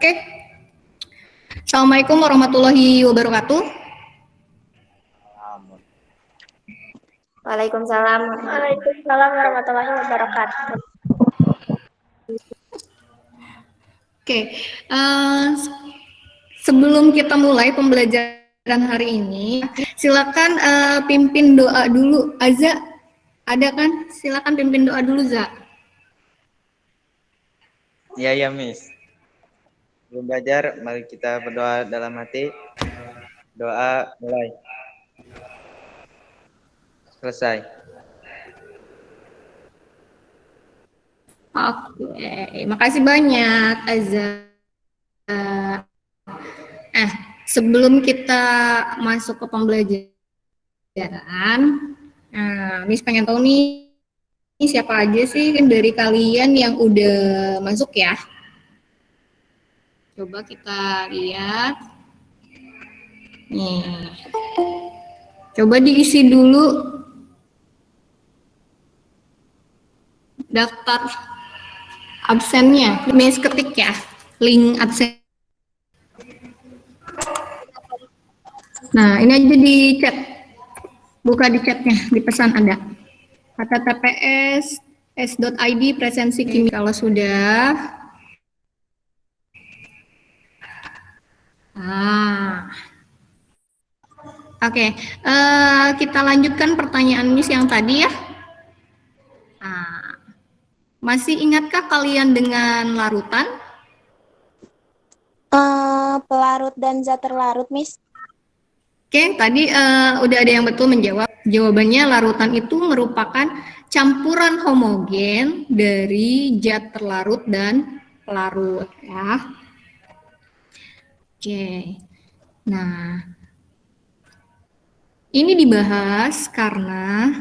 Oke. Assalamualaikum warahmatullahi wabarakatuh. Waalaikumsalam. Waalaikumsalam warahmatullahi wabarakatuh. Oke, sebelum kita mulai pembelajaran hari ini, silakan pimpin doa dulu. Aza, ada kan? Silakan pimpin doa dulu, Za. Ya, Miss. Sebelum belajar, mari kita berdoa dalam hati. Doa mulai. Selesai. Oke, makasih banyak, Aza. Sebelum kita masuk ke pembelajaran, Miss pengen tahu nih, siapa aja sih dari kalian yang udah masuk ya? Coba kita lihat. Nih. Coba diisi dulu daftar absennya. Miss ketik ya, link absen. Nah, ini aja di chat. Buka di chatnya, di pesan ada. https://s.id presensi kimia. Kalau sudah. Oke, kita lanjutkan pertanyaan Miss yang tadi ya. Masih ingatkah kalian dengan larutan? Pelarut dan zat terlarut, Miss. Oke, tadi udah ada yang betul menjawab. Jawabannya larutan itu merupakan campuran homogen dari zat terlarut dan pelarut ya. Oke. Nah, ini dibahas karena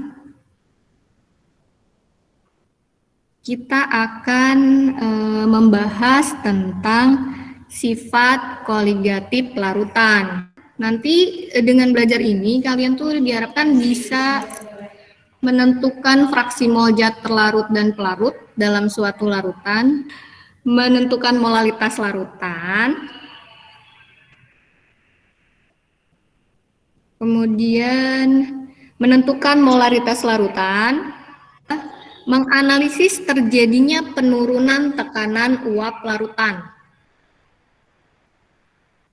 kita akan membahas tentang sifat koligatif larutan. Nanti dengan belajar ini kalian tuh diharapkan bisa menentukan fraksi mol zat terlarut dan pelarut dalam suatu larutan, menentukan molalitas larutan, kemudian menentukan molaritas larutan, menganalisis terjadinya penurunan tekanan uap larutan.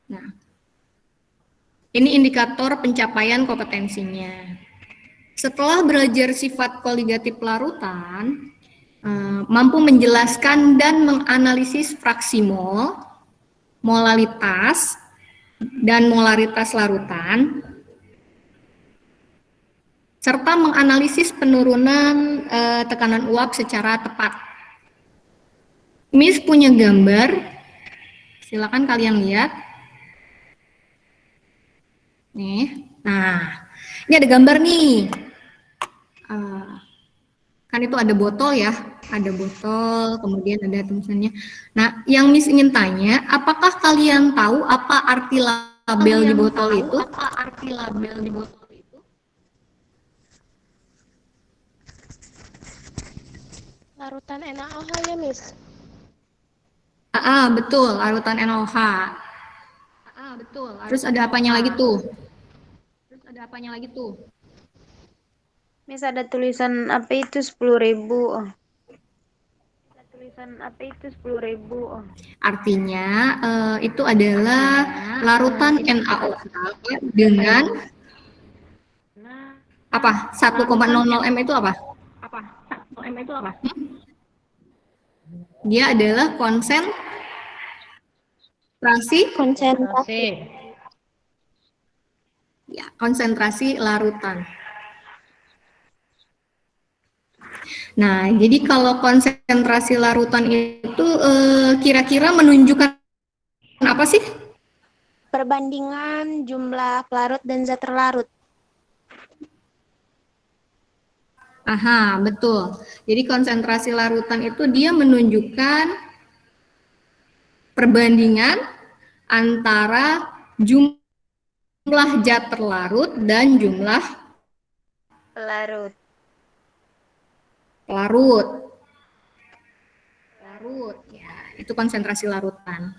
Nah, ini indikator pencapaian kompetensinya. Setelah belajar sifat koligatif larutan, mampu menjelaskan dan menganalisis fraksi mol, molalitas, dan molaritas larutan, serta menganalisis penurunan tekanan uap secara tepat. Miss punya gambar, silakan kalian lihat. Nih, nah, ini ada gambar nih. Kan itu ada botol ya, ada botol, kemudian ada tulisannya. Nah, yang Miss ingin tanya, apakah kalian tahu apa arti label di botol itu? Apa arti label di botol itu? Larutan NaOH ya, Miss? Betul, larutan NaOH. Betul. Terus ada apanya lagi tuh? Miss, ada tulisan apa itu 10.000. Artinya itu adalah larutan NaOH dengan apa? 1,00 m itu apa? Dia adalah konsentrasi larutan. Nah, jadi kalau konsentrasi larutan itu kira-kira menunjukkan apa sih? Perbandingan jumlah pelarut dan zat terlarut. Betul. Jadi konsentrasi larutan itu dia menunjukkan perbandingan antara jumlah zat terlarut dan jumlah pelarut. Ya, itu konsentrasi larutan.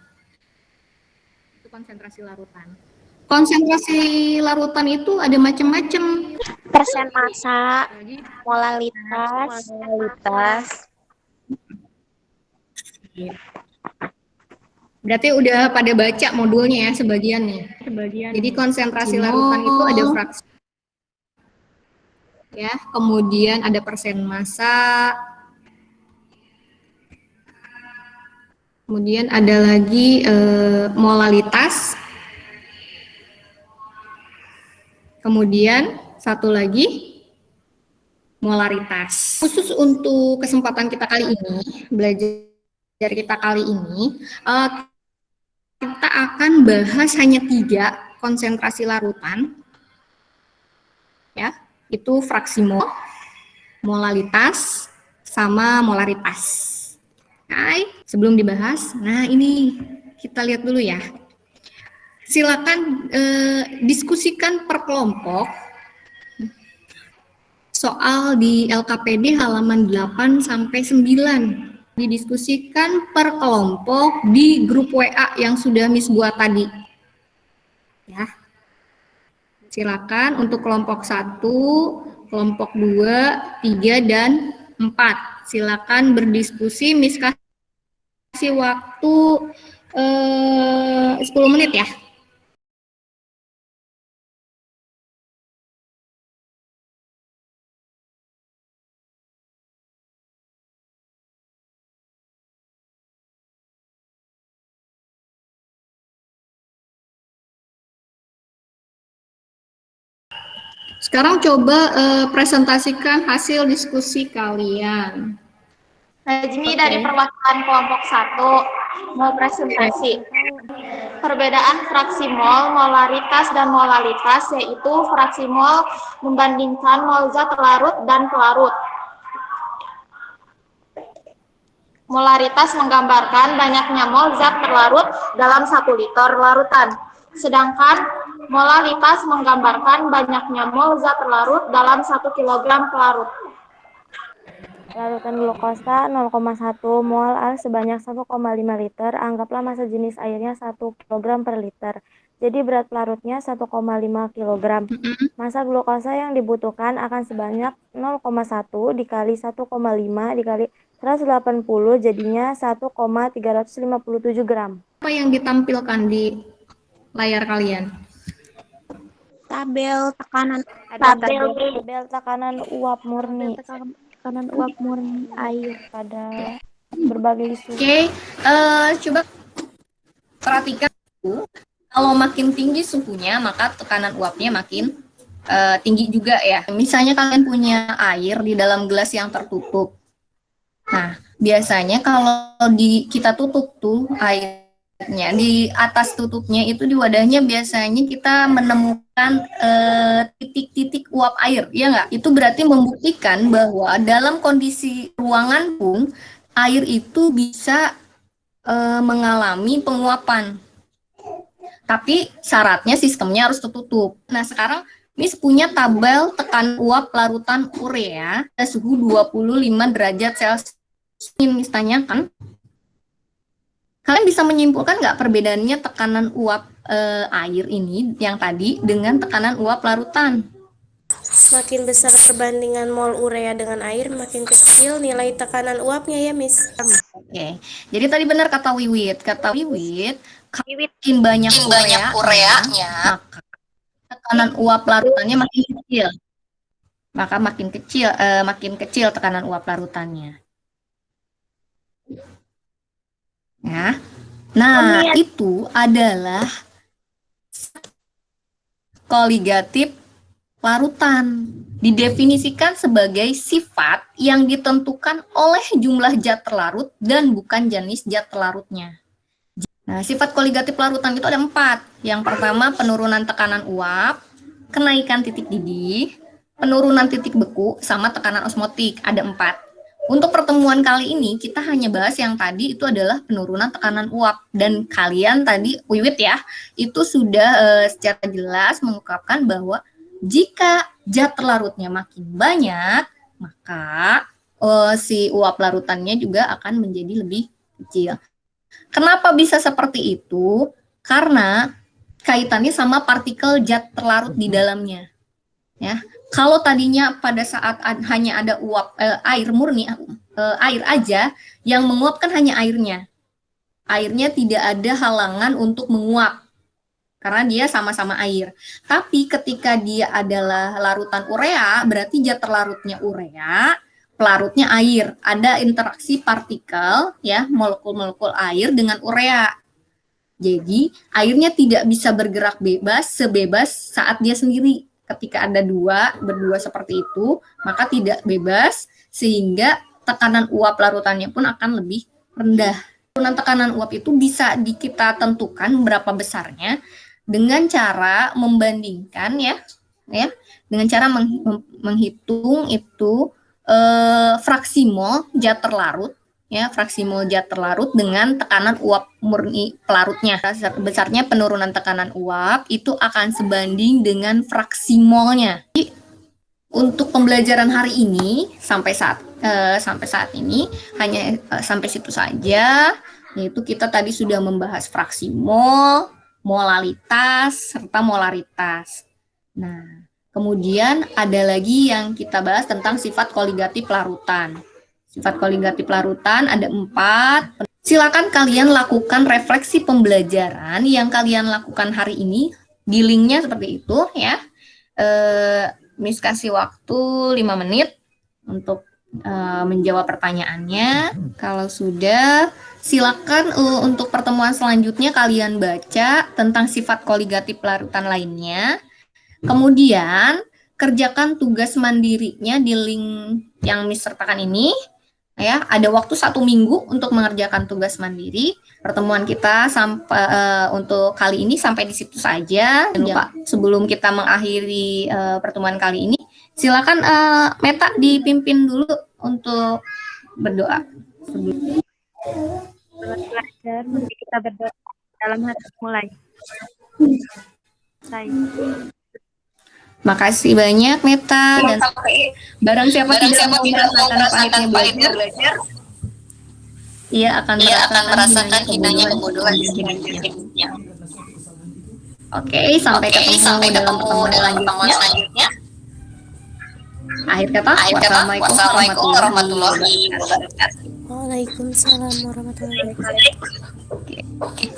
Itu konsentrasi larutan. Konsentrasi larutan itu ada macam-macam. Persen massa, molalitas, Berarti udah pada baca modulnya ya sebagiannya. Jadi konsentrasi larutan itu ada fraksi. Ya, kemudian ada persen massa. Kemudian ada lagi molalitas. Kemudian satu lagi molaritas. Khusus untuk kesempatan kita kali ini, belajar kita kali ini, kita akan bahas hanya 3 konsentrasi larutan, ya, itu fraksi mol, molalitas, sama molaritas. Hai, sebelum dibahas, nah ini kita lihat dulu ya. Silakan diskusikan per kelompok soal di LKPD halaman 8 sampai 9. Didiskusikan per kelompok di grup WA yang sudah Miss buat tadi. Ya. Silakan untuk kelompok 1, kelompok 2, 3, dan 4. Silakan berdiskusi, Miss kasih waktu 10 menit ya. Sekarang coba presentasikan hasil diskusi kalian. Najmi dari perwakilan kelompok 1 mau presentasi. Perbedaan fraksi mol, molaritas, dan molalitas, yaitu fraksi mol membandingkan mol zat larut dan pelarut. Molaritas menggambarkan banyaknya mol zat terlarut dalam 1 liter larutan. Sedangkan molalitas menggambarkan banyaknya mol zat terlarut dalam 1 kilogram pelarut. Larutan glukosa 0,1 mol air sebanyak 1,5 liter, anggaplah massa jenis airnya 1 kg per liter. Jadi berat pelarutnya 1,5 kg. Massa glukosa yang dibutuhkan akan sebanyak 0,1 dikali 1,5 dikali 180, jadinya 1,357 gram. Apa yang ditampilkan di layar kalian? Tabel tekanan Tabel tekanan uap murni tekanan uap murni air pada berbagai suhu. Oke, coba perhatikan kalau makin tinggi suhunya maka tekanan uapnya makin tinggi juga ya. Misalnya kalian punya air di dalam gelas yang tertutup. Nah, biasanya kalau kita tutup tuh airnya, di atas tutupnya itu di wadahnya biasanya kita menemukan titik-titik uap air, ya nggak? Itu berarti membuktikan bahwa dalam kondisi ruangan pun air itu bisa mengalami penguapan. Tapi syaratnya sistemnya harus tertutup. Nah, sekarang Miss punya tabel tekanan uap larutan urea pada suhu 25 derajat Celcius. Ingin Miss tanyakan, kalian bisa menyimpulkan nggak perbedaannya tekanan uap air ini yang tadi dengan tekanan uap larutan? Makin besar perbandingan mol urea dengan air, makin kecil nilai tekanan uapnya ya, Miss. Oke, jadi tadi benar kata Wiwit. Kata Wiwit, makin banyak ureanya, maka tekanan uap larutannya makin kecil. Maka makin kecil tekanan uap larutannya. Ya. Nah, itu adalah koligatif larutan. Didefinisikan sebagai sifat yang ditentukan oleh jumlah zat terlarut dan bukan jenis zat terlarutnya. Nah, sifat koligatif larutan itu ada 4. Yang pertama, penurunan tekanan uap, kenaikan titik didih, penurunan titik beku, sama tekanan osmotik. Ada 4. Untuk pertemuan kali ini, kita hanya bahas yang tadi itu adalah penurunan tekanan uap. Dan kalian tadi, Wiwit ya, itu sudah secara jelas mengungkapkan bahwa jika zat terlarutnya makin banyak, maka si uap larutannya juga akan menjadi lebih kecil. Kenapa bisa seperti itu? Karena kaitannya sama partikel zat terlarut di dalamnya. Ya, kalau tadinya pada saat hanya ada uap air murni, air aja, yang menguap kan hanya airnya. Airnya tidak ada halangan untuk menguap karena dia sama-sama air. Tapi ketika dia adalah larutan urea, berarti zat terlarutnya urea, pelarutnya air. Ada interaksi partikel ya, molekul-molekul air dengan urea. Jadi, airnya tidak bisa bergerak bebas sebebas saat dia sendiri. Ketika ada berdua seperti itu, maka tidak bebas sehingga tekanan uap larutannya pun akan lebih rendah. Tekanan uap itu bisa kita tentukan berapa besarnya dengan cara membandingkan ya dengan cara menghitung itu fraksi mol zat terlarut ya, fraksi mol zat terlarut dengan tekanan uap murni pelarutnya. Besarnya penurunan tekanan uap itu akan sebanding dengan fraksi molnya. Jadi, untuk pembelajaran hari ini sampai saat ini hanya sampai situ saja, yaitu kita tadi sudah membahas fraksi mol, molalitas, serta molaritas. Nah, kemudian ada lagi yang kita bahas tentang sifat koligatif larutan. Sifat koligatif larutan ada 4. Silakan kalian lakukan refleksi pembelajaran yang kalian lakukan hari ini di linknya seperti itu ya. Miss kasih waktu 5 menit untuk menjawab pertanyaannya. Kalau sudah, silakan untuk pertemuan selanjutnya kalian baca tentang sifat koligatif larutan lainnya. Kemudian kerjakan tugas mandirinya di link yang Miss sertakan ini. Ya, ada waktu 1 minggu untuk mengerjakan tugas mandiri. Pertemuan kita untuk kali ini sampai di situ saja. Jangan lupa sebelum kita mengakhiri pertemuan kali ini, silakan Meta dipimpin dulu untuk berdoa. Belajar, mari kita berdoa dalam hati mulai. Makasih banyak Meta, dan barang siapa tidak mau merasakan pahitnya belajar, ia akan merasakan indahnya kebodohan. Oke, sampai ketemu dalam pertemuan selanjutnya. Akhir kata, wassalamualaikum warahmatullahi wabarakatuh. Waalaikumsalam warahmatullahi wabarakatuh. Oke.